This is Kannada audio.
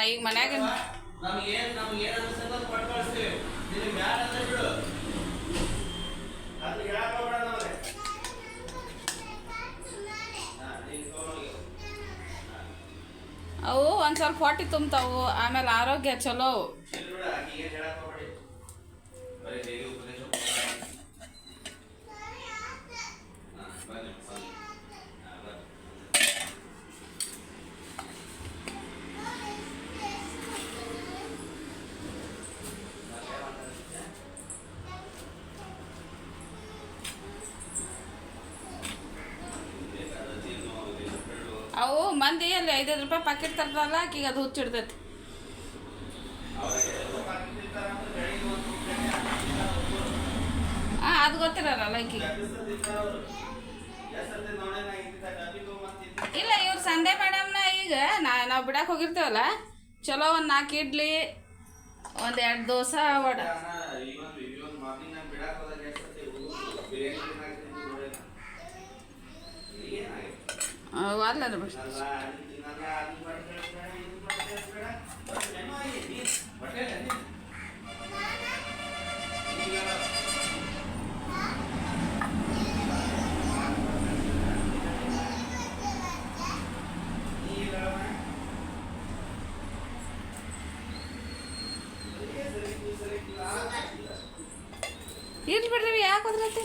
ಈಗ ಮನ್ಯಾಗ ಅವು ಒಂದು ಸ್ವಲ್ಪ ಹೊಟ್ಟೆ ತುಂಬ್ತಾವು, ಆಮೇಲೆ ಆರೋಗ್ಯ ಚಲೋ. ಅವು ಮಂದಿ ಅಲ್ಲಿ 5 ರೂಪಾಯಿ ಪಾಕೆಟ್ ತರ್ತಾರಲ್ಲ, ಆಕಿಗೆ ಅದು ಹುಚ್ಚಿಡ್ತೈತಿ. ಅದು ಗೊತ್ತಿರಲ್ಲ ಆಕಿಗೆ. ಇಲ್ಲ, ಇವ್ರು ಸಂಡೆ ಮೇಡಮ್ನ ಈಗ ನಾವು ಬಿಡಕ್ಕೆ ಹೋಗಿರ್ತೇವಲ್ಲ, ಚಲೋ ಒಂದು 4 ಇಡ್ಲಿ, ಒಂದು 2 ದೋಸೆ, ವಡ. ಅಲ್ಲ ಬಿಡಿ. ಇರ್ಲಿ ಬಿಡ್ರಿ, ಯಾಕೆ ಹೋದ್ರತಿ?